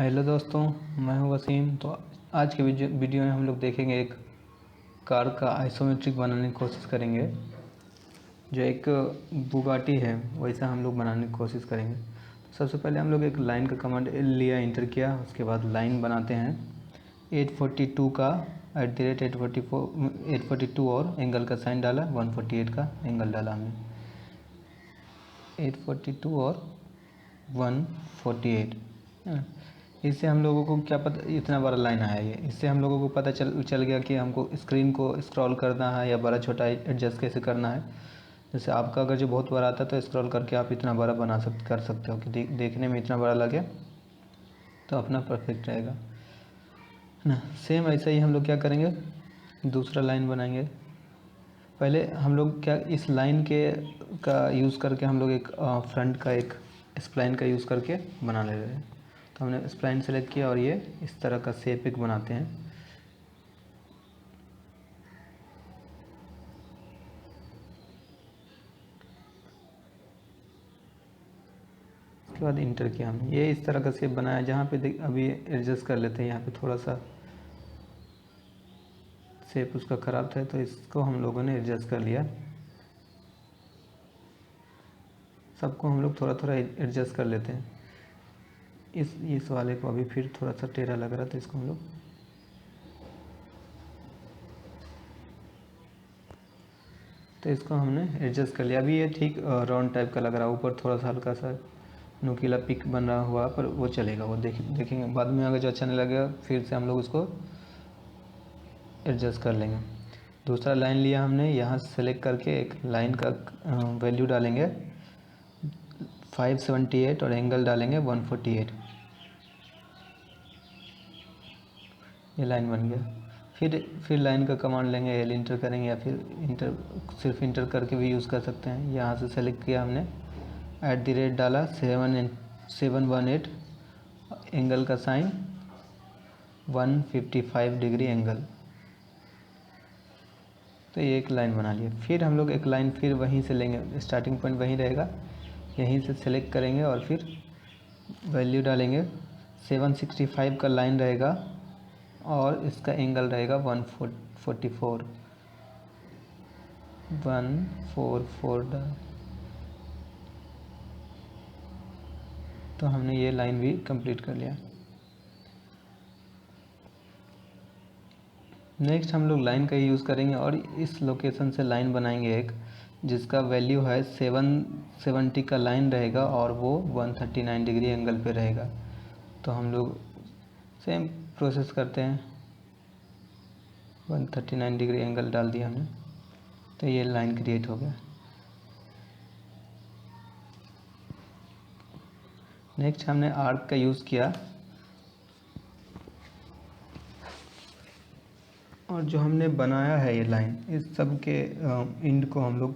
Hello दोस्तों, मैं हूं वसीम। तो आज के वीडियो में हम लोग देखेंगे एक कार का आइसोमेट्रिक बनाने की कोशिश करेंगे। जो एक बुगाटी है वैसा हम लोग बनाने की कोशिश करेंगे। तो सबसे पहले हम लोग एक लाइन का कमांड लिया, इंटर किया, उसके बाद लाइन बनाते हैं 842 का @842 और एंगल का साइन डाला, 148 का एंगल डाला हमने, 842 और 148। इससे हम लोगों को क्या पता इतना बड़ा लाइन आया ये, इससे हम लोगों को पता चल गया कि हमको स्क्रीन को स्क्रॉल करना है या बड़ा छोटा एडजस्ट कैसे करना है। जैसे आपका अगर जो बहुत बड़ा आता है तो स्क्रॉल करके आप इतना बड़ा कर सकते हो कि देखने में इतना बड़ा लगे तो अपना परफेक्ट रहेगा, है ना। सेम ऐसा ही हम लोग क्या करेंगे, दूसरा लाइन बनाएंगे। पहले हम लोग क्या इस लाइन का यूज़ करके हम लोग एक फ्रंट का एक स्प्लाइन का यूज़ करके बना ले रहे हैं। तो हमने स्प्लाइन सेलेक्ट किया और ये इस तरह का शेप एक बनाते हैं। उसके बाद इंटर किया हमने, ये इस तरह का शेप बनाया। जहाँ पे अभी एडजस्ट कर लेते हैं, यहाँ पे थोड़ा सा शेप उसका ख़राब था तो इसको हम लोगों ने एडजस्ट कर लिया। सबको हम लोग थोड़ा थोड़ा एडजस्ट कर लेते हैं। इस वाले को अभी फिर थोड़ा सा टेढ़ा लग रहा था, इसको हम लोग तो इसको हमने एडजस्ट कर लिया। अभी ये ठीक राउंड टाइप का लग रहा है, ऊपर थोड़ा सा हल्का सा नुकीला पिक बन रहा हुआ, पर वो चलेगा, वो देखेंगे बाद में। अगर जो अच्छा नहीं लगेगा फिर से हम लोग उसको एडजस्ट कर लेंगे। दूसरा लाइन लिया हमने, यहाँ सेलेक्ट करके एक लाइन का वैल्यू डालेंगे 578 और एंगल डालेंगे 148। ये लाइन बन गया। फिर लाइन का कमांड लेंगे, एल इंटर करेंगे या फिर सिर्फ इंटर करके भी यूज़ कर सकते हैं। यहाँ से सेलेक्ट किया हमने, @ डाला, 718 एंगल का साइन 155 डिग्री एंगल। तो ये एक लाइन बना लिया। फिर हम लोग एक लाइन फिर वहीं से लेंगे, स्टार्टिंग पॉइंट वहीं रहेगा, यहीं से सेलेक्ट करेंगे और फिर वैल्यू डालेंगे 765 का लाइन रहेगा और इसका एंगल रहेगा 144 144। तो हमने ये लाइन भी कंप्लीट कर लिया। नेक्स्ट हम लोग लाइन का यूज़ करेंगे और इस लोकेशन से लाइन बनाएंगे एक, जिसका वैल्यू है 770 का लाइन रहेगा और वो 139 डिग्री एंगल पे रहेगा। तो हम लोग सेम प्रोसेस करते हैं, 139 डिग्री एंगल डाल दिया हमने, तो ये लाइन क्रिएट हो गया। नेक्स्ट हमने आर्क का यूज़ किया और जो हमने बनाया है ये लाइन, इस सब के एंड को हम लोग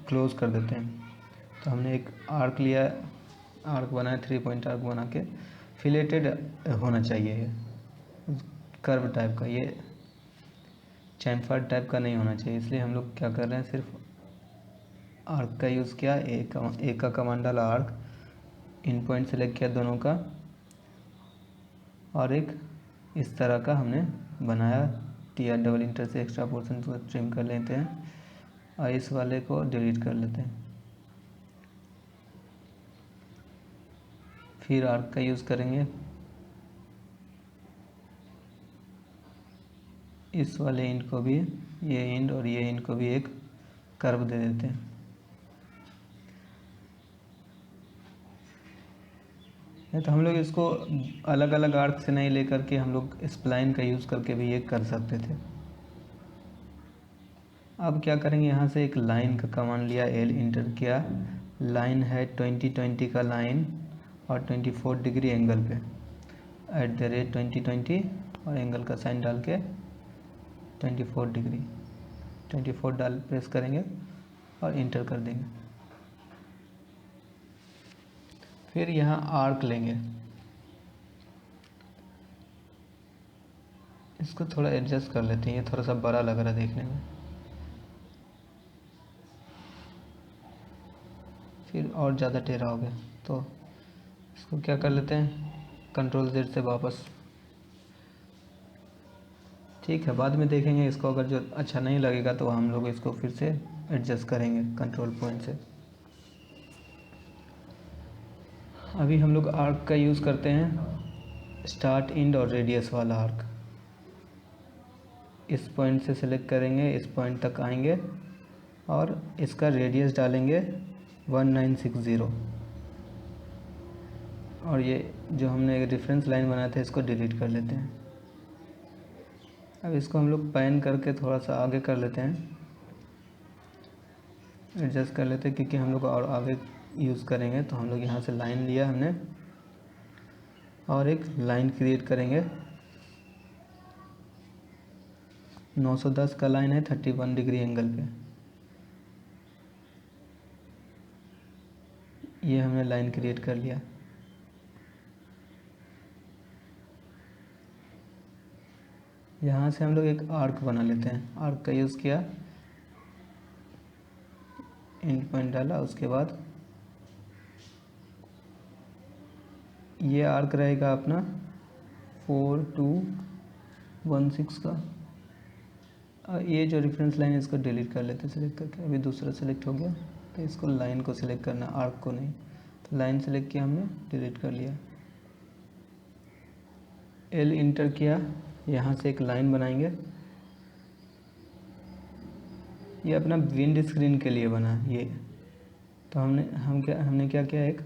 क्लोज कर देते हैं। तो हमने एक आर्क लिया, आर्क बनाया, 3 पॉइंट आर्क बना के फिलेटेड होना चाहिए, ये कर्व टाइप का, ये चैम्फर्ड टाइप का नहीं होना चाहिए। इसलिए हम लोग क्या कर रहे हैं, सिर्फ आर्क का यूज़ किया, एक का कमांड डाला, आर्क इन पॉइंट सेलेक्ट किया दोनों का, और एक इस तरह का हमने बनाया। टी डबल इंटर से एक्स्ट्रा पोर्शन को ट्रिम कर लेते हैं और इस वाले को डिलीट कर लेते हैं। फिर आर्क का यूज़ करेंगे, इस वाले एंड को भी, ये एंड और ये एंड को भी एक कर्व दे देते हैं। तो हम लोग इसको अलग अलग आर्क से नहीं लेकर के हम लोग स्प्लाइन का यूज़ करके भी ये कर सकते थे। अब क्या करेंगे, यहाँ से एक लाइन का कमांड लिया, एल इंटर किया, लाइन है 2020 का लाइन और 24 डिग्री एंगल पे, @2020 और एंगल का साइन डाल के 24 डिग्री, 24 डाल प्रेस करेंगे और इंटर कर देंगे। फिर यहाँ आर्क लेंगे, इसको थोड़ा एडजस्ट कर लेते हैं, ये थोड़ा सा बड़ा लग रहा है देखने में। फिर और ज़्यादा टेढ़ा हो गया तो इसको क्या कर लेते हैं, Ctrl Z से वापस। ठीक है, बाद में देखेंगे इसको, अगर जो अच्छा नहीं लगेगा तो हम लोग इसको फिर से एडजस्ट करेंगे कंट्रोल पॉइंट से। अभी हम लोग आर्क का यूज़ करते हैं, स्टार्ट, एंड और रेडियस वाला आर्क। इस पॉइंट से सिलेक्ट करेंगे, इस पॉइंट तक आएंगे और इसका रेडियस डालेंगे 1960। और ये जो हमने रेफरेंस लाइन बनाया था इसको डिलीट कर लेते हैं। अब इसको हम लोग पैन करके थोड़ा सा आगे कर लेते हैं, एडजस्ट कर लेते हैं, क्योंकि हम लोग और आगे यूज़ करेंगे। तो हम लोग यहाँ से लाइन लिया हमने और एक लाइन क्रिएट करेंगे। 910 का लाइन है 31 डिग्री एंगल पे। ये हमने लाइन क्रिएट कर लिया। यहाँ से हम लोग एक आर्क बना लेते हैं। आर्क का यूज़ किया, एंड पॉइंट डाला, उसके बाद ये आर्क रहेगा अपना 4216 का। ये जो रेफरेंस लाइन है इसको डिलीट कर लेते हैं सिलेक्ट करके। अभी दूसरा सिलेक्ट हो गया, तो इसको लाइन को सिलेक्ट करना, आर्क को नहीं। तो लाइन सिलेक्ट किया हमने, डिलीट कर लिया। एल इंटर किया, यहाँ से एक लाइन बनाएंगे। ये अपना विंड स्क्रीन के लिए बना ये। तो हमने क्या किया, एक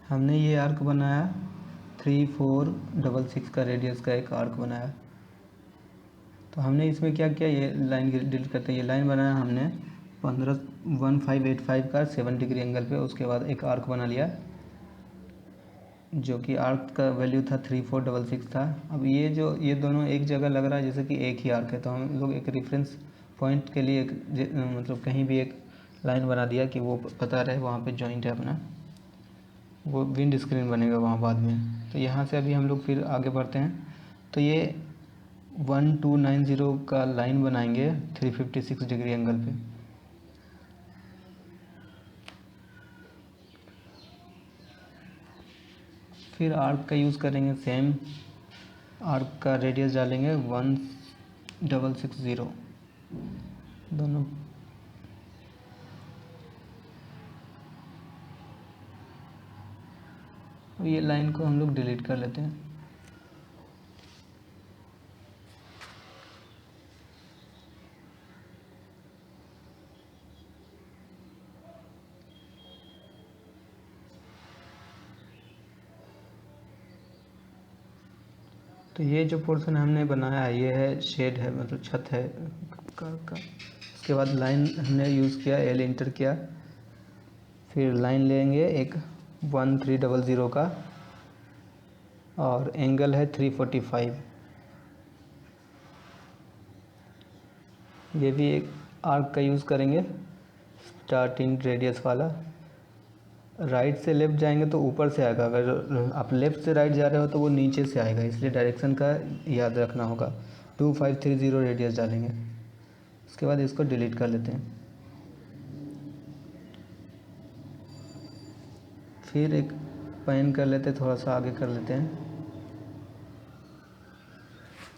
हमने ये आर्क बनाया 3466 का रेडियस का एक आर्क बनाया। तो हमने इसमें क्या किया, ये लाइन डिलीट करते हैं। ये लाइन बनाया हमने 1585 का 7 डिग्री एंगल पे। उसके बाद एक आर्क बना लिया, जो कि आर्क का वैल्यू था 3466 था। अब ये दोनों एक जगह लग रहा है जैसे कि एक ही आर्क है। तो हम लोग एक रेफरेंस पॉइंट के लिए मतलब कहीं भी एक लाइन बना दिया कि वो पता रहे वहाँ पे जॉइंट है अपना, वो विंड स्क्रीन बनेगा वहाँ बाद में। तो यहाँ से अभी हम लोग फिर आगे बढ़ते हैं। तो ये 1290 का लाइन बनाएंगे 356 डिग्री एंगल पे। फिर आर्क का यूज़ करेंगे, सेम आर्क का रेडियस डालेंगे 1660 दोनों। ये लाइन को हम लोग डिलीट कर लेते हैं। तो ये जो पोर्शन हमने बनाया है ये है शेड है, मतलब छत है का। उसके बाद लाइन हमने यूज़ किया, एल इंटर किया, फिर लाइन लेंगे एक 1300 का और एंगल है 345। ये भी एक आर्क का यूज़ करेंगे, स्टार्टिंग रेडियस वाला। राइट से लेफ़्ट जाएंगे तो ऊपर से आएगा, अगर आप लेफ़्ट से राइट जा रहे हो तो वो नीचे से आएगा, इसलिए डायरेक्शन का याद रखना होगा। 2530 रेडियस डालेंगे। उसके बाद इसको डिलीट कर लेते हैं। फिर एक पैन कर लेते हैं, थोड़ा सा आगे कर लेते हैं,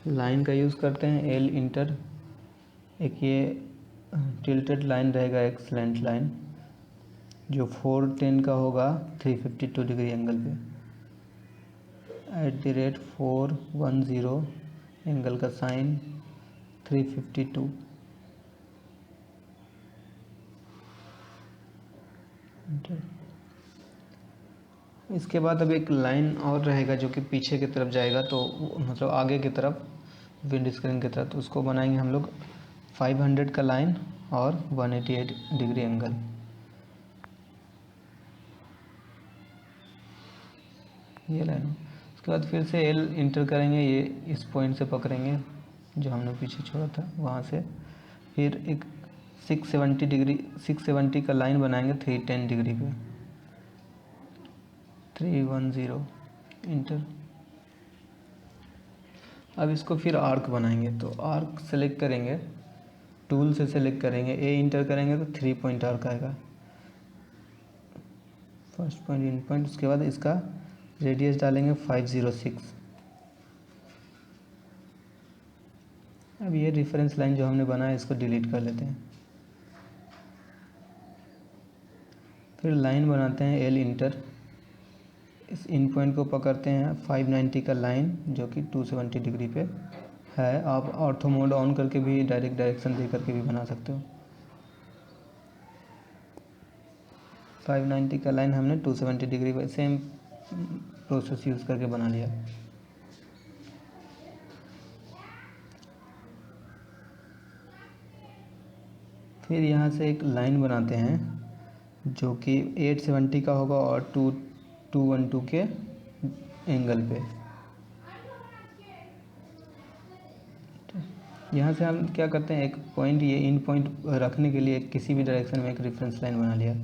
लाइन का यूज़ करते हैं, एल इंटर। एक ये टिल्टेड लाइन रहेगा, एक स्लैंट लाइन जो 410 का होगा 352 डिग्री एंगल पे। @410 एंगल का साइन 352। इसके बाद अब एक लाइन और रहेगा जो कि पीछे की तरफ जाएगा, तो मतलब आगे की तरफ विंड स्क्रीन की तरफ। तो उसको बनाएंगे हम लोग 500 का लाइन और 188 डिग्री एंगल। ये लाइन। उसके बाद फिर से एल इंटर करेंगे, ये इस पॉइंट से पकड़ेंगे जो हमने पीछे छोड़ा था वहाँ से। फिर एक 670 का लाइन बनाएंगे 310 डिग्री पे, 310 इंटर। अब इसको फिर आर्क बनाएंगे, तो आर्क सेलेक्ट करेंगे, टूल से सेलेक्ट करेंगे, ए इंटर करेंगे तो 3 पॉइंट आर्क आएगा, फर्स्ट पॉइंट इन पॉइंट। उसके बाद इसका रेडियस डालेंगे 506। अब ये रेफरेंस लाइन जो हमने बनाया इसको डिलीट कर लेते हैं। फिर लाइन बनाते हैं एल इंटर, इस इन पॉइंट को पकड़ते हैं 590 का लाइन जो कि 270 डिग्री पे है। आप ऑर्थो मोड ऑन करके भी डायरेक्ट डायरेक्शन दे करके भी बना सकते हो। 590 का लाइन हमने 270 डिग्री पे सेम प्रोसेस यूज़ करके बना लिया। फिर यहाँ से एक लाइन बनाते हैं जो कि 870 का होगा और 212 के एंगल पे। यहाँ से हम क्या करते हैं, एक पॉइंट, ये इन पॉइंट रखने के लिए किसी भी डायरेक्शन में एक रेफरेंस लाइन बना लिया।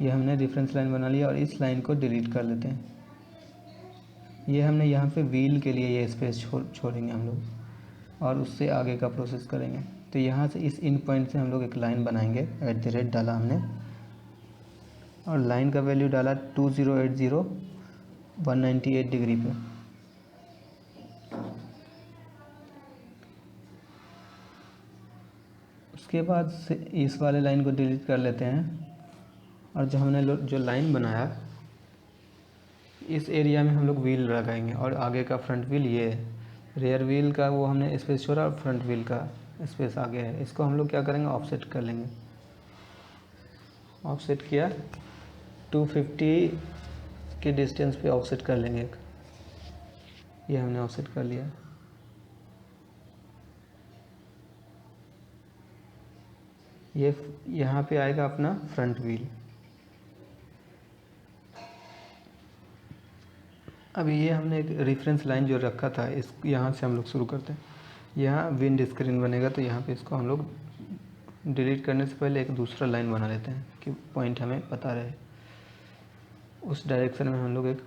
ये हमने रेफरेंस लाइन बना लिया और इस लाइन को डिलीट कर लेते हैं। ये हमने यहाँ पे व्हील के लिए ये स्पेस छोड़ेंगे हम लोग और उससे आगे का प्रोसेस करेंगे। तो यहाँ से इस इन पॉइंट से हम लोग एक लाइन बनाएंगे, @ डाला हमने और लाइन का वैल्यू डाला 2080 198 डिग्री पे। उसके बाद से इस वाले लाइन को डिलीट कर लेते हैं और जो हमने जो लाइन बनाया इस एरिया में हम लोग व्हील लगाएंगे और आगे का फ्रंट व्हील, ये रेयर व्हील का वो हमने स्पेस छोड़ा और फ्रंट व्हील का स्पेस आगे है। इसको हम लोग क्या करेंगे, ऑफसेट कर लेंगे। ऑफसेट किया 250 के डिस्टेंस पे ऑफसेट कर लेंगे एक, ये हमने ऑफसेट कर लिया। ये यहाँ पे आएगा अपना फ्रंट व्हील। अभी ये हमने एक रेफरेंस लाइन जो रखा था इस यहाँ से हम लोग शुरू करते हैं। यहाँ विंड स्क्रीन बनेगा तो यहाँ पे इसको हम लोग डिलीट करने से पहले एक दूसरा लाइन बना लेते हैं कि पॉइंट हमें पता रहे। उस डायरेक्शन में हम लोग एक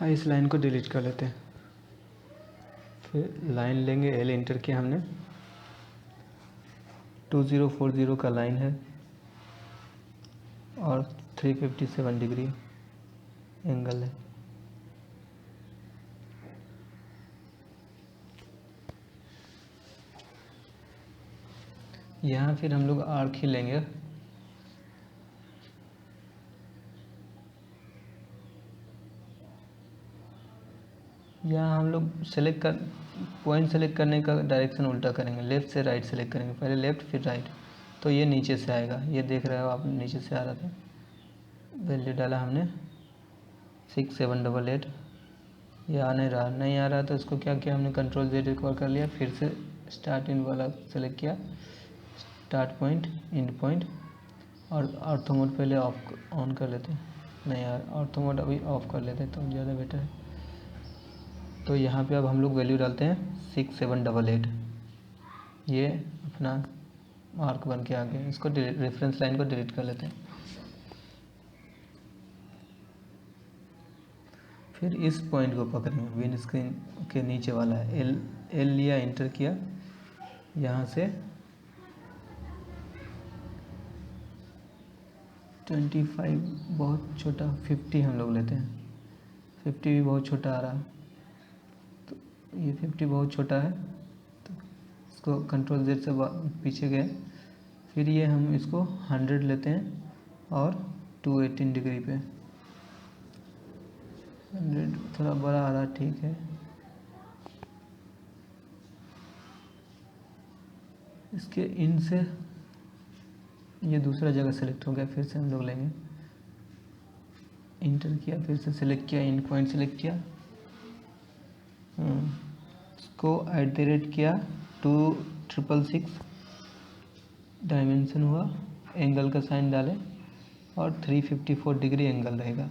इस लाइन को डिलीट कर लेते हैं। फिर लाइन लेंगे, एल इंटर किया हमने, 2040 का लाइन है और 357 डिग्री एंगल है। यहाँ फिर हम लोग आर्क ही लेंगे, यहाँ हम लोग पॉइंट सेलेक्ट करने का डायरेक्शन उल्टा करेंगे, लेफ़्ट से राइट सेलेक्ट करेंगे, पहले लेफ़्ट फिर राइट। तो ये नीचे से आएगा, ये देख रहे हो आप, नीचे से आ रहा था। वैल्यू डाला हमने 6788, ये आ नहीं रहा तो इसको क्या किया हमने, Ctrl+Z रिकवर कर लिया। फिर से स्टार्ट इन वाला सेलेक्ट किया, स्टार्ट पॉइंट, एंड पॉइंट, और ऑर्थो मोड पहले ऑन कर लेते हैं। नहीं यार, ऑर्थो मोड अभी ऑफ कर लेते हैं तो ज़्यादा बेटर है। तो यहाँ पे अब हम लोग वैल्यू डालते हैं 6788, ये अपना मार्क बन के आ गया। इसको रेफरेंस लाइन को डिलीट कर लेते हैं। फिर इस पॉइंट को पकड़ेंगे, विंड स्क्रीन के नीचे वाला है, एल लिया, इंटर किया, यहाँ से 25 बहुत छोटा, 50 हम लोग लेते हैं, 50 भी बहुत छोटा आ रहा है तो ये 50 बहुत छोटा है तो इसको Ctrl+Z से पीछे गए। फिर ये हम इसको 100 लेते हैं और 218 डिग्री पे, 100 थोड़ा बड़ा आ रहा, ठीक है। इसके इन से ये दूसरा जगह सेलेक्ट हो गया, फिर से हम लोग लेंगे, इंटर किया, फिर से सिलेक्ट किया, इन पॉइंट सेलेक्ट किया, इसको @ किया, 2666 डायमेंशन हुआ, एंगल का साइन डालें और 354 डिग्री एंगल रहेगा।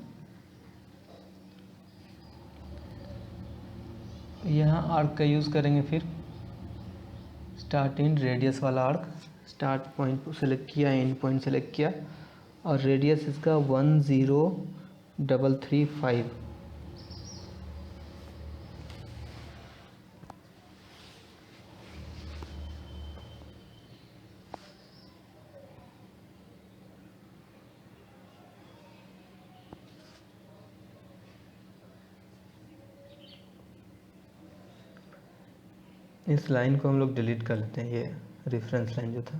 यहाँ आर्क का यूज़ करेंगे, फिर स्टार्ट इन रेडियस वाला आर्क, स्टार्ट पॉइंट को सेलेक्ट किया, एंड पॉइंट सेलेक्ट किया और रेडियस इसका 335। इस लाइन को हम लोग डिलीट कर लेते हैं, ये रेफरेंस लाइन जो था।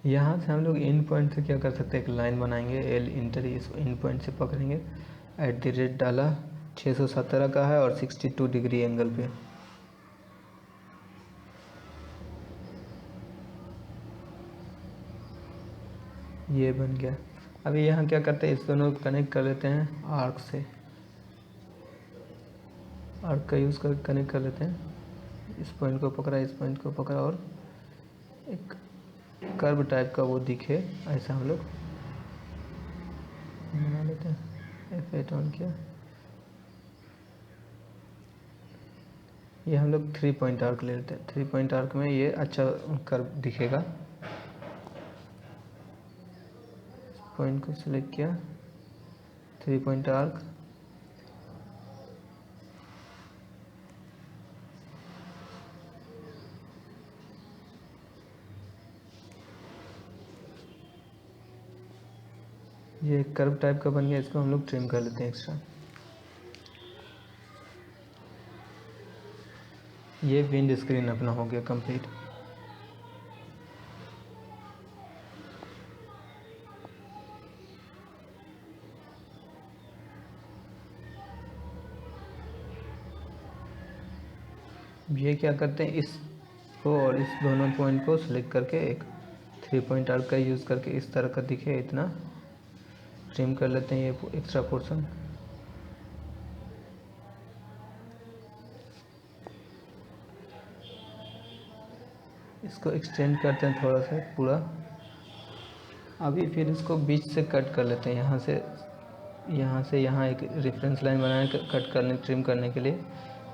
यहाँ से हम लोग इन पॉइंट से क्या कर सकते हैं, एक लाइन बनाएंगे, एल इंटर, इस इन पॉइंट से पकड़ेंगे, @ डाला, 617 का है और 62 डिग्री एंगल पे। ये बन गया। अभी यहाँ क्या करते हैं, इस दोनों को कनेक्ट कर लेते हैं आर्क से, आर्क का यूज़ कर कनेक्ट कर लेते हैं। इस पॉइंट को पकड़ा, इस पॉइंट को पकड़ा और एक कर्व टाइप का वो दिखे ऐसा हम लोग बना लेते हैं। F8 ऑन किया, ये हम लोग 3 पॉइंट आर्क ले लेते हैं। 3 पॉइंट आर्क में ये अच्छा कर्व दिखेगा। पॉइंट को सिलेक्ट किया, 3 पॉइंट आर्क, ये कर्व टाइप का बन गया। इसको हम लोग ट्रिम कर लेते हैं एक्स्ट्रा। ये विंड स्क्रीन अपना हो गया कंप्लीट। ये क्या करते हैं, इसको और इस दोनों पॉइंट को सिलेक्ट करके एक 3 पॉइंट आर्क का यूज़ करके इस तरह का दिखे इतना ट्रिम कर लेते हैं ये एक्स्ट्रा पोर्शन। इसको एक्सटेंड करते हैं थोड़ा सा पूरा। अभी फिर इसको बीच से कट कर लेते हैं, यहाँ से यहाँ एक रेफरेंस लाइन बनाने कट करने ट्रिम करने के लिए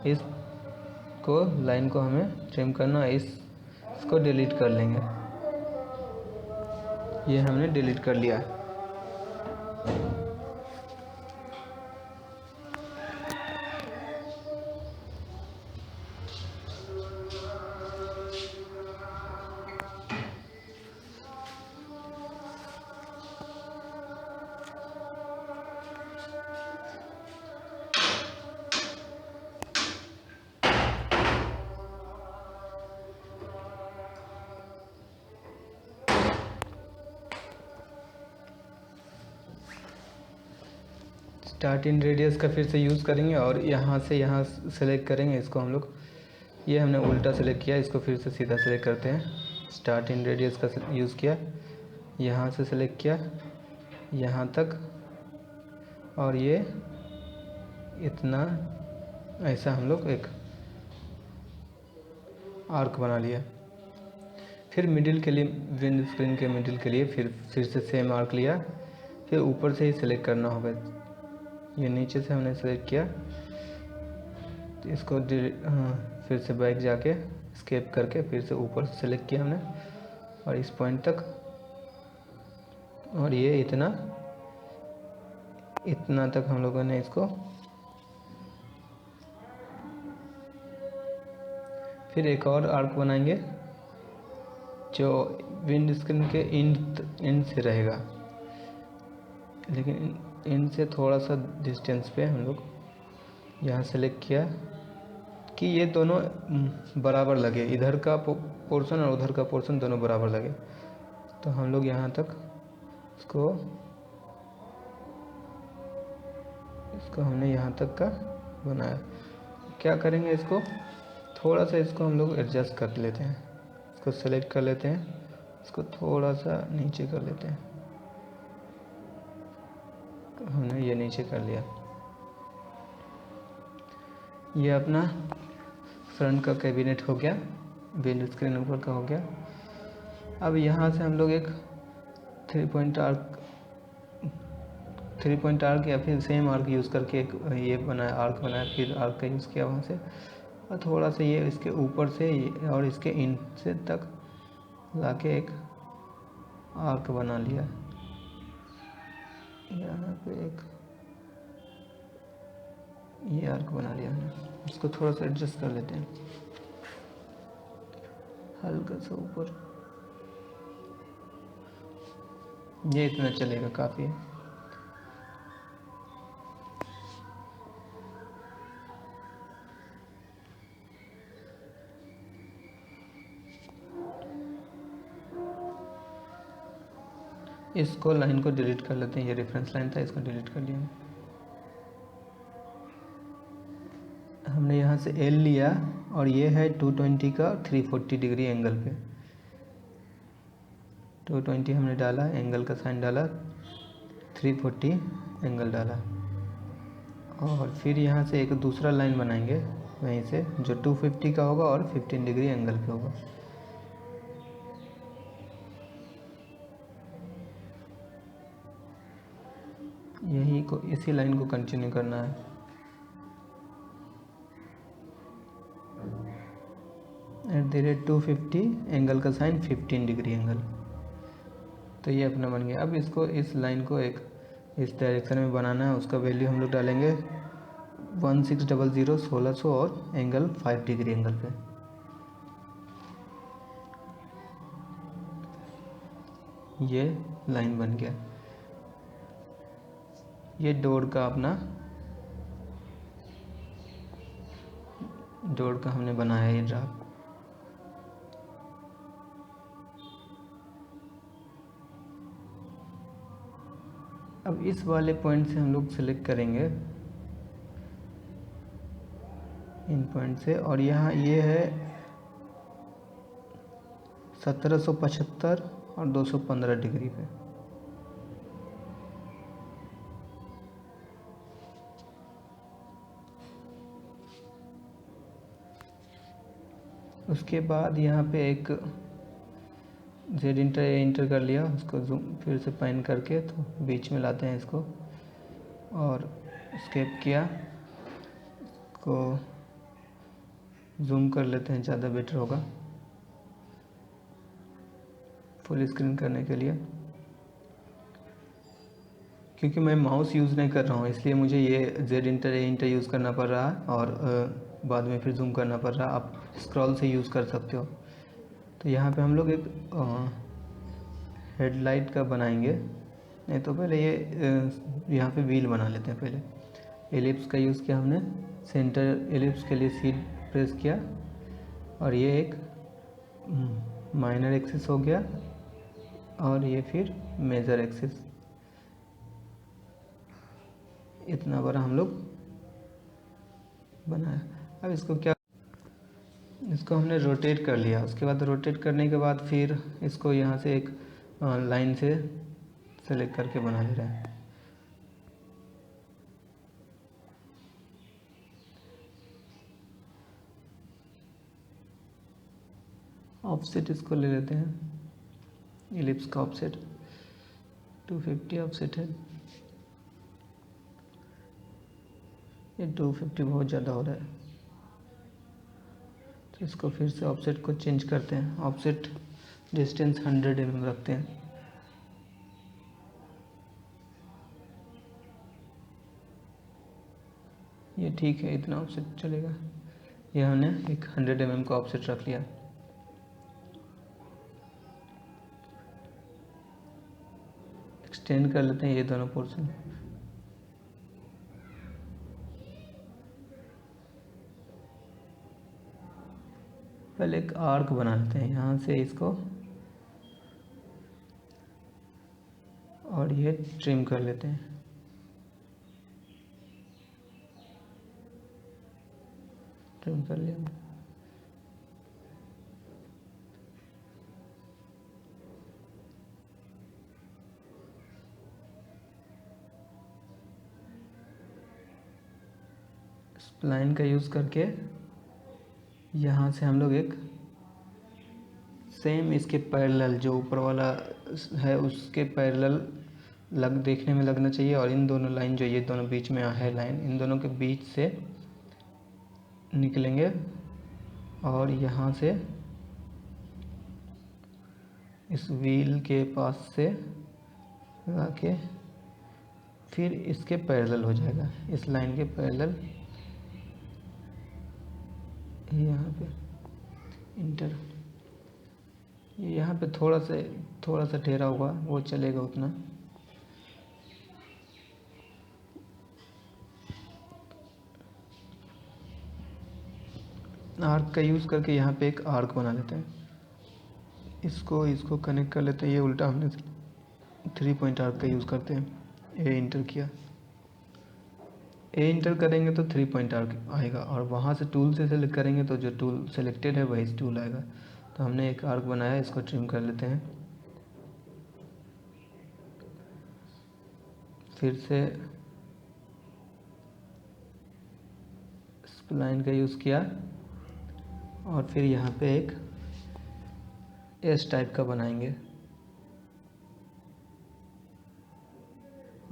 इस को लाइन को हमें ट्रिम करना है। इसको डिलीट कर लेंगे, ये हमने डिलीट कर लिया है। स्टार्ट इन रेडियस का फिर से यूज़ करेंगे और यहाँ से यहाँ सेलेक्ट करेंगे इसको हम लोग। ये हमने उल्टा सेलेक्ट किया, इसको फिर से सीधा सेलेक्ट करते हैं। स्टार्ट इन रेडियस का यूज़ किया, यहाँ से सेलेक्ट किया यहाँ तक और ये इतना ऐसा हम लोग एक आर्क बना लिया। फिर मिडिल के लिए, विंड स्क्रीन के मिडिल के लिए फिर से सेम आर्क लिया। फिर ऊपर से ही सेलेक्ट करना होगा, ये नीचे से हमने सेलेक्ट किया तो इसको फिर से बैक जाके स्केप करके फिर से ऊपर से सेलेक्ट किया हमने और इस पॉइंट तक, और ये इतना तक हम लोगों ने इसको। फिर एक और आर्क बनाएंगे जो विंड स्क्रीन के एंड से रहेगा, लेकिन एंड से थोड़ा सा डिस्टेंस पे हम लोग यहाँ सेलेक्ट किया कि ये दोनों बराबर लगे, इधर का पोर्शन और उधर का पोर्शन दोनों बराबर लगे। तो हम लोग यहाँ तक इसको हमने यहाँ तक का बनाया। क्या करेंगे, इसको थोड़ा सा इसको हम लोग एडजस्ट कर लेते हैं। इसको सेलेक्ट कर लेते हैं, इसको थोड़ा सा नीचे कर लेते हैं। हमने ये नीचे कर लिया। ये अपना फ्रंट का कैबिनेट हो गया, विंड स्क्रीन ऊपर का हो गया। अब यहाँ से हम लोग एक 3 पॉइंट आर्क या फिर सेम आर्क यूज़ करके एक ये बनाया, आर्क बनाया, फिर आर्क का यूज़ किया वहाँ से और थोड़ा सा ये इसके ऊपर से और इसके इन से तक लाके एक आर्क बना लिया। यहाँ पे एक ये आर्क बना लिया हमने। इसको थोड़ा सा एडजस्ट कर लेते हैं, हल्का सा ऊपर। ये इतना चलेगा, काफ़ी है। इसको लाइन को डिलीट कर लेते हैं, ये रेफरेंस लाइन था, इसको डिलीट कर लिया हमने। यहाँ से एल लिया और ये है 220 का 340 डिग्री एंगल पे। 220 हमने डाला, एंगल का साइन डाला, 340 एंगल डाला, और फिर यहाँ से एक दूसरा लाइन बनाएंगे वहीं से, जो 250 का होगा और 15 डिग्री एंगल पे होगा। यही को इसी लाइन को कंटिन्यू करना है। @250 एंगल का साइन 15 डिग्री एंगल। तो ये अपना बन गया। अब इसको, इस लाइन को एक इस डायरेक्शन में बनाना है। उसका वैल्यू हम लोग डालेंगे 1600 1600 और एंगल 5 डिग्री एंगल पे। ये लाइन बन गया। ये डोर का हमने बनाया ये ड्राफ्ट। अब इस वाले पॉइंट से हम लोग सेलेक्ट करेंगे, इन पॉइंट से, और यहाँ ये है 1775 और 215 डिग्री पे। उसके बाद यहाँ पे एक जेड इंटर कर लिया, उसको जूम फिर से पैन करके तो बीच में लाते हैं इसको, और स्केप किया, इसको जूम कर लेते हैं, ज़्यादा बेटर होगा फुल स्क्रीन करने के लिए। क्योंकि मैं माउस यूज़ नहीं कर रहा हूँ, इसलिए मुझे ये जेड इंटर यूज़ करना पड़ रहा है, और बाद में फिर जूम करना पड़ रहा है। आप स्क्रॉल से यूज़ कर सकते हो। तो यहाँ पे हम लोग एक हेडलाइट का बनाएंगे। नहीं तो पहले ये यहाँ पे व्हील बना लेते हैं। पहले एलिप्स का यूज़ किया हमने, सेंटर एलिप्स के लिए सी प्रेस किया, और ये एक माइनर एक्सिस हो गया, और ये फिर मेजर एक्सिस। इतना बड़ा हम लोग बनाया। अब इसको हमने रोटेट कर लिया। उसके बाद रोटेट करने के बाद फिर इसको यहाँ से एक लाइन से सेलेक्ट करके बना ले रहे हैं। ऑफसेट इसको ले लेते हैं, इलिप्स का ऑफसेट 250 ऑफसेट है। ये 250 बहुत ज़्यादा हो रहा है, तो इसको फिर से ऑफसेट को चेंज करते हैं। ऑफसेट डिस्टेंस 100 mm रखते हैं। ये ठीक है, इतना ऑफसेट चलेगा। ये हमने एक 100 mm का ऑफसेट रख लिया। एक्सटेंड कर लेते हैं ये दोनों पोर्शन। पहले एक आर्क बना लेते हैं यहाँ से इसको, और ये ट्रिम कर लेते हैं। ट्रिम कर लिया। स्प्लाइन का यूज़ करके यहाँ से हम लोग एक सेम इसके पैरेलल, जो ऊपर वाला है उसके पैरेलल देखने में लगना चाहिए, और इन दोनों लाइन, जो ये दोनों बीच में है लाइन, इन दोनों के बीच से निकलेंगे, और यहाँ से इस व्हील के पास से लगा के फिर इसके पैरेलल हो जाएगा, इस लाइन के पैरेलल यहाँ पे इंटर। यहाँ पे थोड़ा सा टेढ़ा होगा, वो चलेगा उतना। आर्क का यूज़ करके यहाँ पे एक आर्क बना लेते हैं, इसको कनेक्ट कर लेते हैं। ये उल्टा हमने 3 पॉइंट आर्क का यूज़ करते हैं। ए इंटर किया, ए इंटर करेंगे तो 3 पॉइंट आर्क आएगा, और वहाँ से टूल से सेलेक्ट करेंगे तो जो टूल सेलेक्टेड है वही टूल आएगा। तो हमने एक आर्क बनाया, इसको ट्रिम कर लेते हैं। फिर से स्प्लाइन का यूज़ किया, और फिर यहाँ पे एक एस टाइप का बनाएंगे,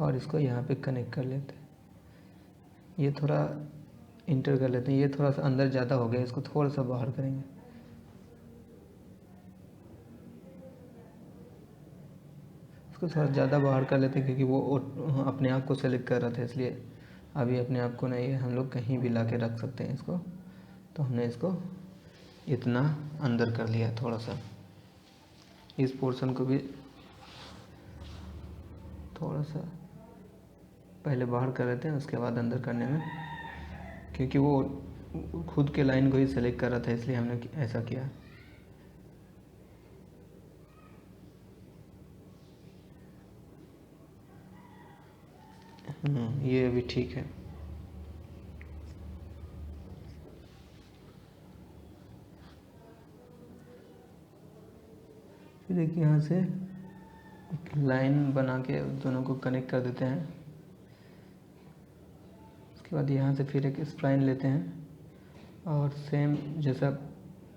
और इसको यहाँ पे कनेक्ट कर लेते हैं। ये थोड़ा इंटर कर लेते हैं, ये थोड़ा सा अंदर ज़्यादा हो गया, इसको थोड़ा सा बाहर करेंगे। इसको थोड़ा ज़्यादा बाहर कर लेते हैं, क्योंकि वो अपने आप को सेलेक्ट कर रहा था, इसलिए अभी अपने आप को नहीं है, हम लोग कहीं भी ला के रख सकते हैं इसको। तो हमने इसको इतना अंदर कर लिया, थोड़ा सा इस पोर्शन को भी थोड़ा सा पहले बाहर कर लेते हैं, उसके बाद अंदर करने में, क्योंकि वो खुद के लाइन को ही सेलेक्ट कर रहा था, इसलिए हमने ऐसा किया। ये अभी ठीक है। फिर एक यहाँ से एक लाइन बना के दोनों को कनेक्ट कर देते हैं। उसके बाद यहाँ से फिर एक स्प्लाइन लेते हैं, और सेम जैसा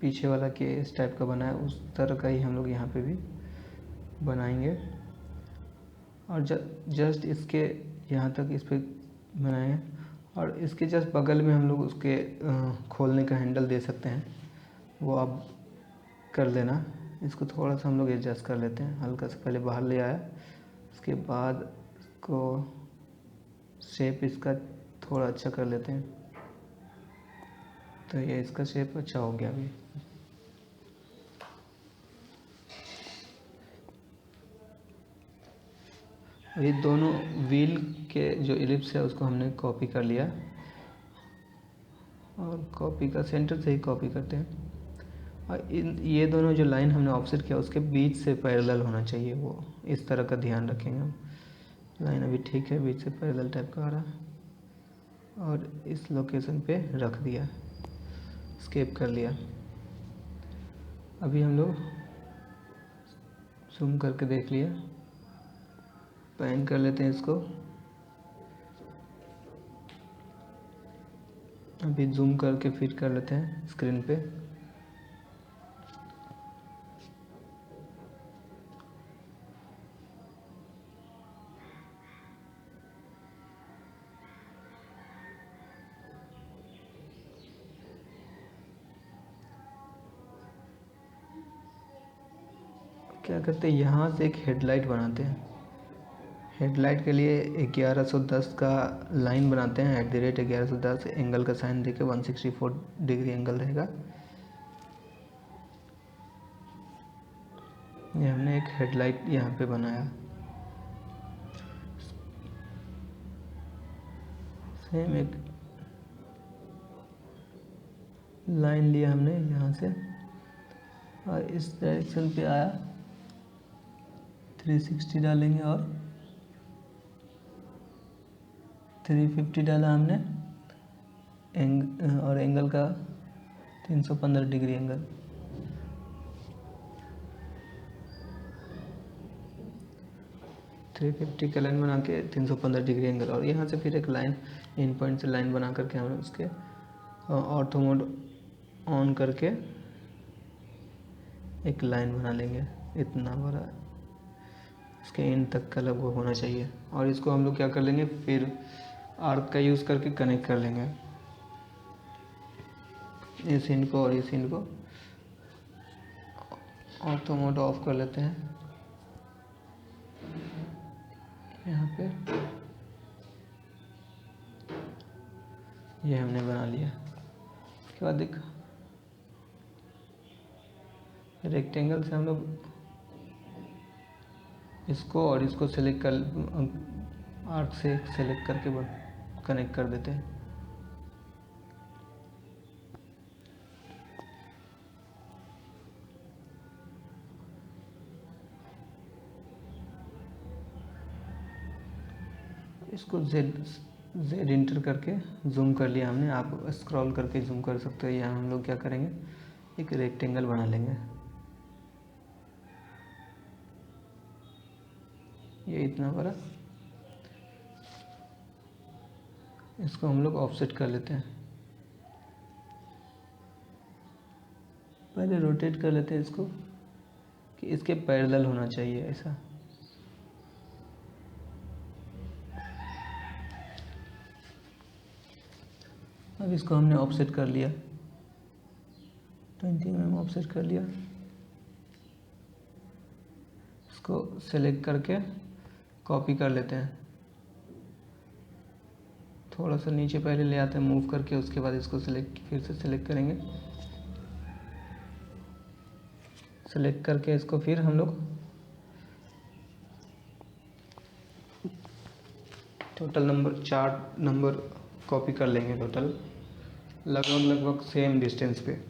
पीछे वाला के इस टाइप का बना है उस तरह का ही हम लोग यहाँ पे भी बनाएंगे। और जस्ट इसके यहाँ तक इस पर बनाएं, और इसके जस्ट बगल में हम लोग उसके खोलने का हैंडल दे सकते हैं, वो आप कर लेना। इसको थोड़ा सा हम लोग एडजस्ट कर लेते हैं, हल्का सा पहले बाहर ले आया, उसके बाद इसको शेप इसका थोड़ा अच्छा कर लेते हैं। तो ये इसका शेप अच्छा हो गया अभी। ये दोनों व्हील के जो इलिप्स है उसको हमने कॉपी कर लिया, और कॉपी का सेंटर से ही कॉपी करते हैं। और ये दोनों जो लाइन हमने ऑफसेट किया उसके बीच से पैरेलल होना चाहिए, वो इस तरह का ध्यान रखेंगे हम। लाइन अभी ठीक है, बीच से पैरेलल टाइप का आ रहा है, और इस लोकेशन पे रख दिया, स्केप कर लिया। अभी हम लोग जूम करके देख लिया, पैन कर लेते हैं इसको। अभी जूम करके फिट कर लेते हैं स्क्रीन पे। क्या करते हैं, यहाँ से एक हेडलाइट बनाते हैं। हेडलाइट के लिए 1110 का लाइन बनाते हैं, @1110 एंगल का साइन देके 164 डिग्री एंगल रहेगा। ये हमने एक हेडलाइट यहाँ पे बनाया। सेम एक लाइन लिया हमने यहाँ से, और इस डायरेक्शन पे आया, 360 डालेंगे, और 350 डाला हमने और एंगल का 315 डिग्री एंगल। थ्री 350 का लाइन बना के 315 डिग्री एंगल, और यहाँ से फिर एक लाइन इन पॉइंट से लाइन बना करके हम उसके ऑर्थो मोड ऑन करके एक लाइन बना लेंगे, इतना बड़ा इसके एंड तक का लगभग होना चाहिए। और इसको हम लोग क्या कर लेंगे, फिर आर्क का यूज़ करके कनेक्ट कर लेंगे इस एंड को और इस एंड को। ऑटो मोड ऑफ कर लेते हैं यहाँ पे। ये हमने बना लिया। उसके बाद एक रेक्टेंगल से हम लोग इसको और इसको सेलेक्ट कर, आर्क से सेलेक्ट करके कनेक्ट कर देते हैं। इसको जेड इंटर करके जूम कर लिया हमने। आप स्क्रॉल करके जूम कर सकते हो। यहाँ हम लोग क्या करेंगे, एक रेक्टेंगल बना लेंगे। ये इतना बड़ा, इसको हम लोग ऑफसेट कर लेते हैं। पहले रोटेट कर लेते हैं इसको कि इसके पैरेलल होना चाहिए ऐसा। अब इसको हमने ऑफसेट कर लिया, 20 mm ऑफसेट कर लिया। इसको सेलेक्ट करके कॉपी कर लेते हैं। थोड़ा सा नीचे पहले ले आते हैं मूव करके, उसके बाद इसको फिर से सेलेक्ट करेंगे। सेलेक्ट करके इसको फिर हम लोग टोटल नंबर 4 नंबर कॉपी कर लेंगे, टोटल लगभग सेम डिस्टेंस पे।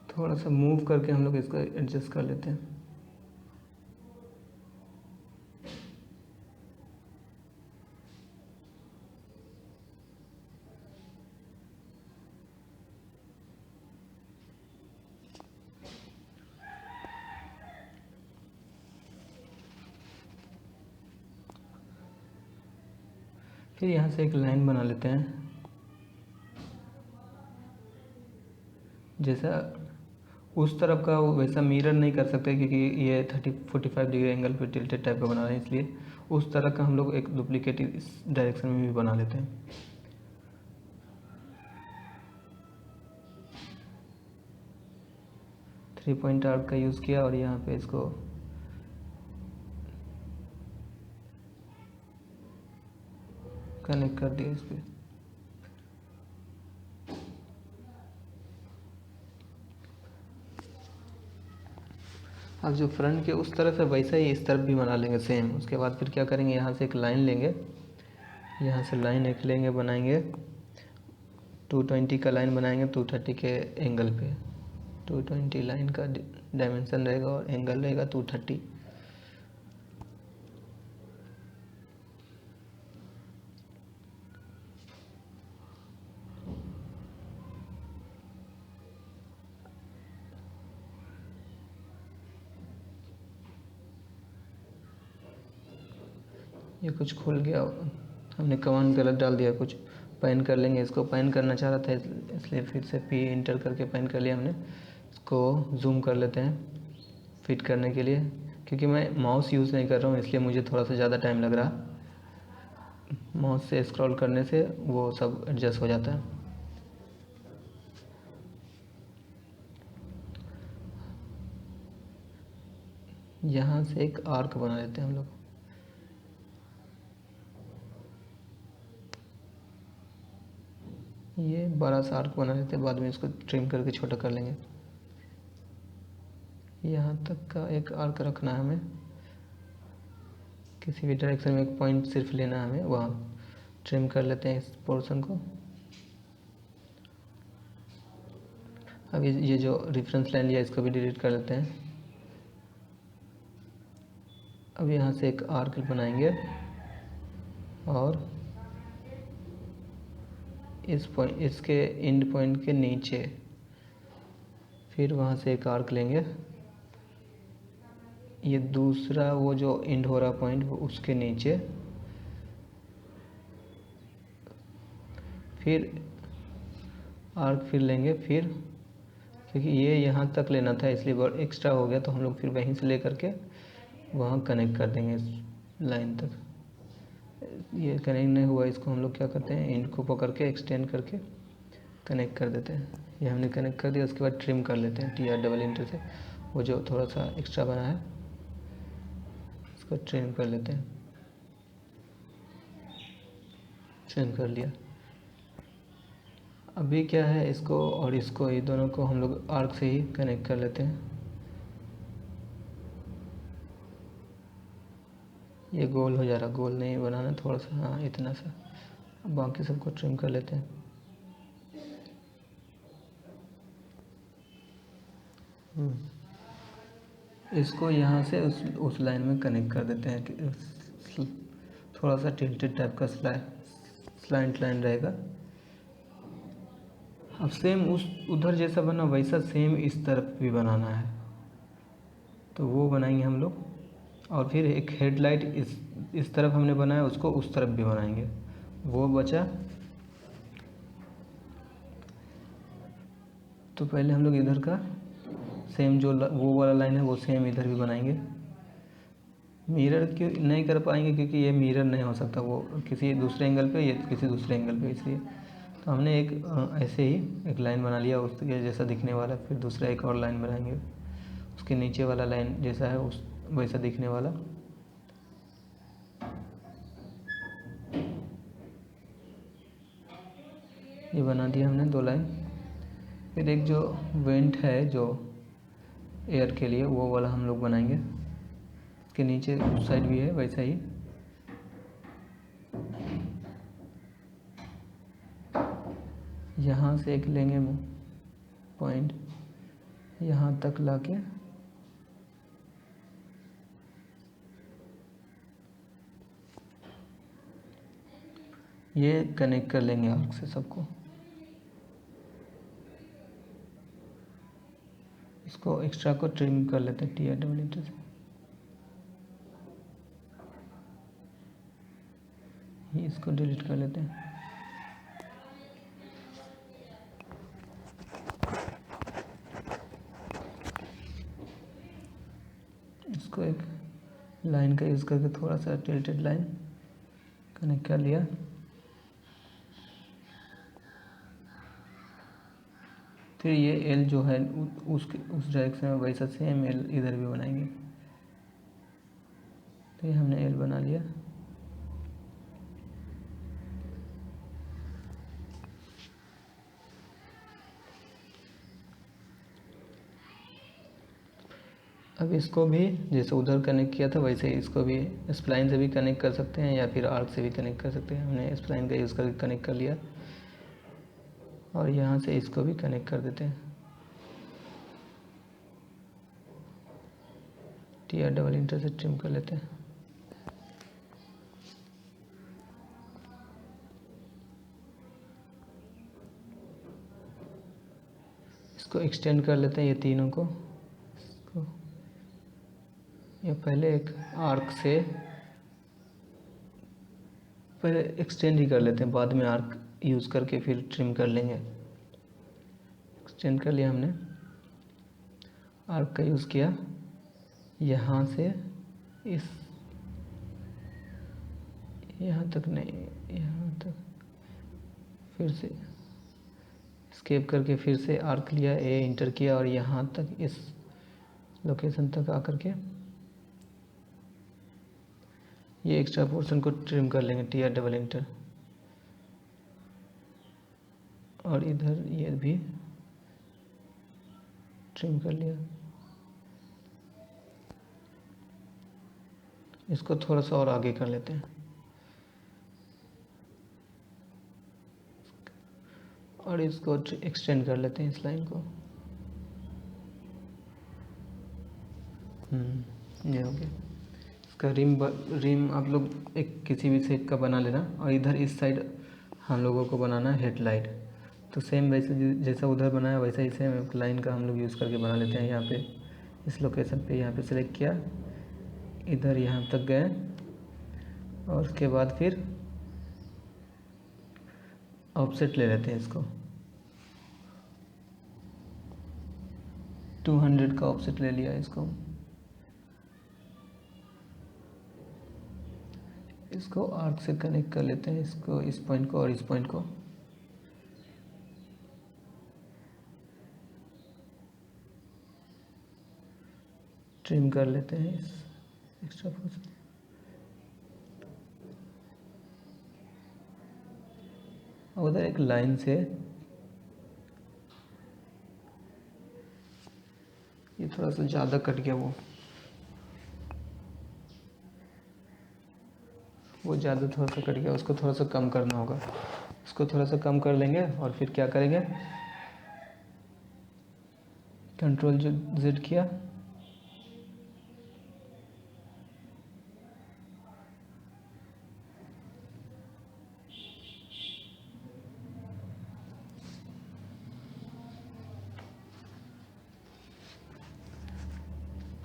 थोड़ा सा मूव करके हम लोग इसको एडजस्ट कर लेते हैं। फिर यहाँ से एक लाइन बना लेते हैं। जैसा उस तरफ का वैसा मिरर नहीं कर सकते क्योंकि ये 45 डिग्री एंगल पे टिल्टेड टाइप का बना रहे हैं, इसलिए उस तरह का हम लोग एक डुप्लीकेट इस डायरेक्शन में भी बना लेते हैं। थ्री पॉइंट आर्क का यूज़ किया और यहाँ पे इसको कनेक्ट कर दिया इस पर। अब जो फ्रंट के उस तरफ है वैसा ही इस तरफ भी बना लेंगे सेम। उसके बाद फिर क्या करेंगे, यहाँ से एक लाइन लेंगे, यहाँ से लाइन एक लेंगे, बनाएंगे 220 का लाइन बनाएंगे 230 के एंगल पे। 220 लाइन का डायमेंशन रहेगा और एंगल रहेगा 230। ये कुछ खुल गया, हमने कमांड गलत डाल दिया, कुछ पैन कर लेंगे। इसको पैन करना चाह रहा था इसलिए फिर से पी इंटर करके पैन कर लिया हमने। इसको जूम कर लेते हैं फिट करने के लिए, क्योंकि मैं माउस यूज़ नहीं कर रहा हूँ इसलिए मुझे थोड़ा सा ज़्यादा टाइम लग रहा। माउस से स्क्रॉल करने से वो सब एडजस्ट हो जाता है। यहाँ से एक आर्क बना लेते हैं हम लोग। ये बड़ा सा आर्क बना लेते हैं, बाद में इसको ट्रिम करके छोटा कर लेंगे। यहाँ तक का एक आर्क रखना है हमें, किसी भी डायरेक्शन में एक पॉइंट सिर्फ लेना है हमें, वहाँ ट्रिम कर लेते हैं इस पोर्शन को। अब ये जो रेफरेंस लाइन लिया इसको भी डिलीट कर लेते हैं। अब यहाँ से एक आर्क बनाएंगे और इस पॉइंट, इसके एंड पॉइंट के नीचे फिर वहाँ से एक आर्क लेंगे ये दूसरा वो जो एंड हो रहा पॉइंट वो उसके नीचे, फिर आर्क फिर लेंगे, फिर क्योंकि ये यहाँ तक लेना था इसलिए बहुत एक्स्ट्रा हो गया, तो हम लोग फिर वहीं से ले करके वहाँ कनेक्ट कर देंगे इस लाइन तक। ये कनेक्ट नहीं हुआ, इसको हम लोग क्या करते हैं, एंड को पकड़ के एक्सटेंड करके कनेक्ट कर देते हैं। ये हमने कनेक्ट कर दिया, उसके बाद ट्रिम कर लेते हैं TR डबल इंटर से, वो जो थोड़ा सा एक्स्ट्रा बना है इसको ट्रिम कर लेते हैं। ट्रिम कर लिया। अभी क्या है, इसको और इसको, ये दोनों को हम लोग आर्क से ही कनेक्ट कर लेते हैं। ये गोल हो जा रहा, गोल नहीं बनाना, थोड़ा सा, हाँ इतना सा। अब बाकी सबको ट्रिम कर लेते हैं। इसको यहाँ से उस लाइन में कनेक्ट कर देते हैं कि थोड़ा सा टिल्टेड टाइप का स्लाइंट लाइन रहेगा। अब सेम उस उधर जैसा बना वैसा सेम इस तरफ भी बनाना है, तो वो बनाएंगे हम लोग। और फिर एक हेडलाइट इस तरफ हमने बनाया, उसको उस तरफ भी बनाएंगे। वो बचा, तो पहले हम लोग इधर का सेम जो वो वाला लाइन है वो सेम इधर भी बनाएंगे। मिरर क्यों नहीं कर पाएंगे, क्योंकि ये मिरर नहीं हो सकता, वो किसी दूसरे एंगल पे, ये किसी दूसरे एंगल पे, इसलिए तो हमने एक ऐसे ही एक लाइन बना लिया उसके जैसा दिखने वाला। फिर दूसरा एक और लाइन बनाएंगे उसके नीचे वाला लाइन जैसा है उस वैसा दिखने वाला। ये बना दिया हमने 2 लाइन। फिर एक जो वेंट है जो एयर के लिए, वो वाला हम लोग बनाएंगे। इसके नीचे उस साइड भी है वैसा ही। यहाँ से एक लेंगे पॉइंट, यहाँ तक लाके ये कनेक्ट कर लेंगे आर्क से सबको। इसको एक्स्ट्रा को ट्रिम कर लेते हैं TR डबल इंटर से। इसको डिलीट कर लेते हैं। इसको एक लाइन का यूज़ करके थोड़ा सा टिल्टेड लाइन कनेक्ट कर लिया। फिर ये एल जो है उस डायरेक्शन में वैसा सेम एल इधर भी बनाएंगे। तो ये हमने एल बना लिया। अब इसको भी जैसे उधर कनेक्ट किया था वैसे ही इसको भी स्प्लाइन से भी कनेक्ट कर सकते हैं या फिर आर्क से भी कनेक्ट कर सकते हैं। हमने स्प्लाइन का यूज़ करके कनेक्ट कर लिया और यहाँ से इसको भी कनेक्ट कर देते हैं। TR डबल इंटर से ट्रिम कर लेते हैं। इसको एक्सटेंड कर लेते हैं ये तीनों को। या पहले एक आर्क से पहले एक्सटेंड ही कर लेते हैं, बाद में आर्क यूज़ करके फिर ट्रिम कर लेंगे। एक्सटेंड कर लिया हमने, आर्क का यूज़ किया, यहाँ से इस यहाँ तक नहीं, यहाँ तक, फिर से स्केप करके फिर से आर्क लिया, ए इंटर किया और यहाँ तक इस लोकेशन तक आकर के ये एक्स्ट्रा पोर्शन को ट्रिम कर लेंगे TR डबल इंटर। और इधर ये भी ट्रिम कर लिया। इसको थोड़ा सा और आगे कर लेते हैं और इसको एक्सटेंड कर लेते हैं इस लाइन को। ये हो गया। इसका रिम आप लोग एक किसी भी शेप का बना लेना। और इधर इस साइड हम लोगों को बनाना है हेडलाइट, तो सेम वैसे जैसा उधर बनाया वैसा ही सेम एक लाइन का हम लोग यूज़ करके बना लेते हैं। यहाँ पे इस लोकेशन पे यहाँ पे सेलेक्ट किया, इधर यहाँ तक गए और उसके बाद फिर ऑफसेट ले लेते हैं इसको, 200 का ऑफसेट ले लिया इसको। इसको आर्क से कनेक्ट कर लेते हैं, इसको, इस पॉइंट को और इस पॉइंट को। ट्रिम कर लेते हैं इस एक्स्ट्रा पोर्शन। उधर एक लाइन से ये थोड़ा सा ज़्यादा कट गया, वो ज़्यादा थोड़ा सा कट गया, उसको थोड़ा सा कम करना होगा। उसको थोड़ा सा कम कर लेंगे और फिर क्या करेंगे, कंट्रोल Z किया,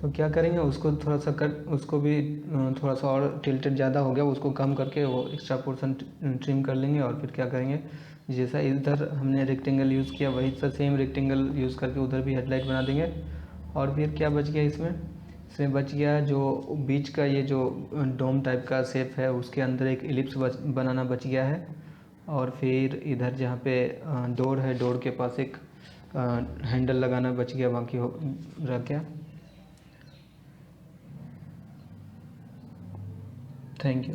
तो क्या करेंगे, उसको थोड़ा सा उसको भी थोड़ा सा और टिल्टेड ज़्यादा हो गया, उसको कम करके वो एक्स्ट्रा पोर्शन ट्रिम कर लेंगे। और फिर क्या करेंगे, जैसा इधर हमने रेक्टेंगल यूज़ किया वही सा सेम रेक्टेंगल यूज़ करके उधर भी हेडलाइट बना देंगे। और फिर क्या बच गया इसमें बच गया जो बीच का ये जो डोम टाइप का शेप है, उसके अंदर एक इलिप्स बनाना बच गया है। और फिर इधर जहाँ पे डोर है, डोर के पास एक हैंडल लगाना बच गया, बाकी रह गया। Thank you.